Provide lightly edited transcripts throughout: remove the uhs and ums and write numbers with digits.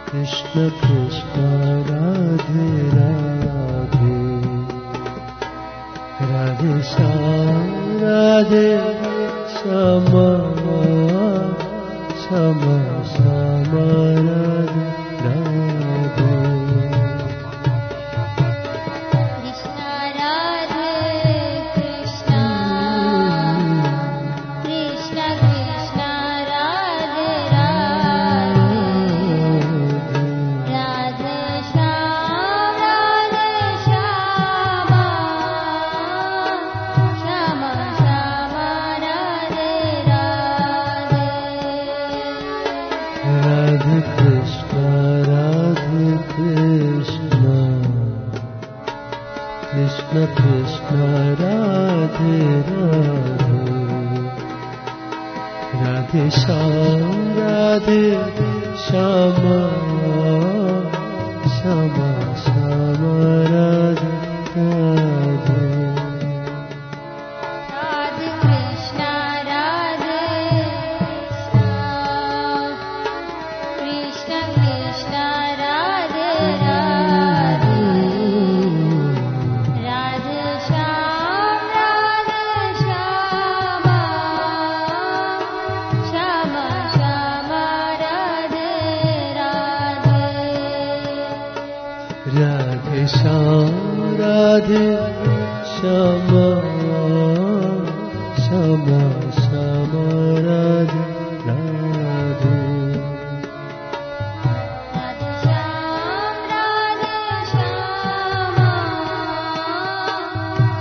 Krishna Krishna Radhe Radhe Radhe Shyam Radhe Shama Shama Shama Radhe Radhe Krishna Radhe Krishna Krishna Krishna Radhe Radhe Radhe Shyam Radhe Shama Shama Shama Radhe Radhe Radhe Krishna Radhe Krishna Krishna Krishna Radhe Radhe Radhe Shyam Radhe Shama Shama Shama Radhe Radhe Radhe Krishna Radhe Krishna Krishna Radhe Radhe Radhe Shyam Radhe Shama Shama Shama Radhe Radhe Radhe Shyam Radhe Shama Shama Shama Radhe Radhe Radhe Shyam Radhe Shama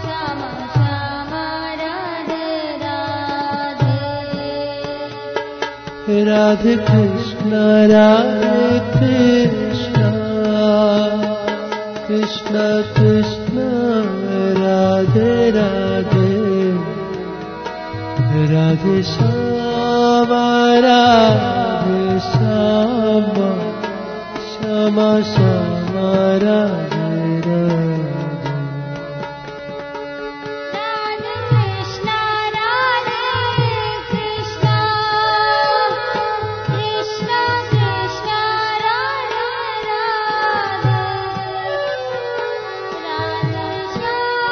Shama Shama Radhe Radhe Radhe Krishna Radhe Krishna Krishna Krishna Radhe Radhe Radhe Shama Radhe Shama Shama Shama Radhe Radhe Radhe Krishna Radhe Krishna Krishna Krishna Radhe Radhe Radhe Shyama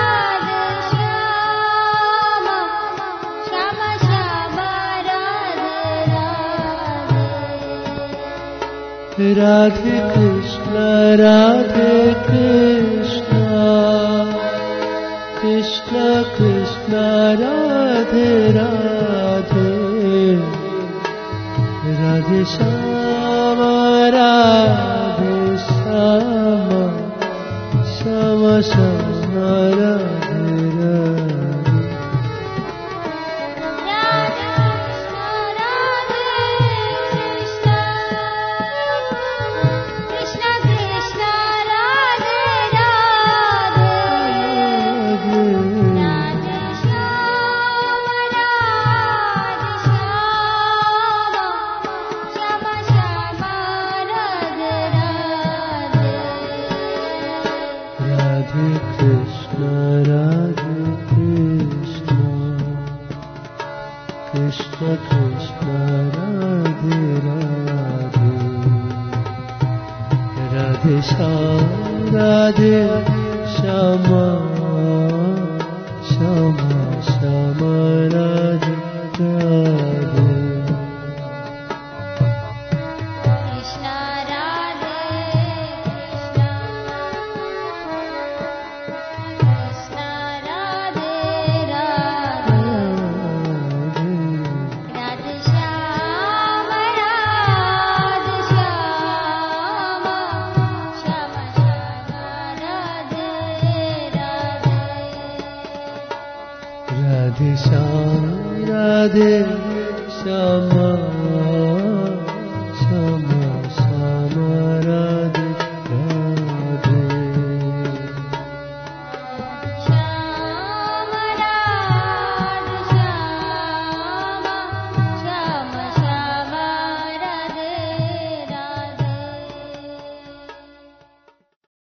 Radhe Shyama Shama Shama Radhe Radhe Radhe Krishna Radhe Krishna Krishna Krishna Radhe Radhe Radhe Shama Radhe Shama Shama Shama Radhe Radhe Radhe Krishna Radhe Krishna Krishna Krishna Radhe Radhe Radhe Shyama Radhe Shyama Shama Shama Radhe Radhe Radhe Krishna Radhe Krishna Krishna Krishna Radhe Radhe Radhe Shyam Radhe Shama Shama Shama Radhe Radhe Krishna Radhe Krishna Krishna Radhe Radhe Radhe Shyama Radhe Shyama Shama Shama Radhe Radhe Radhe Shyam Radhe Shama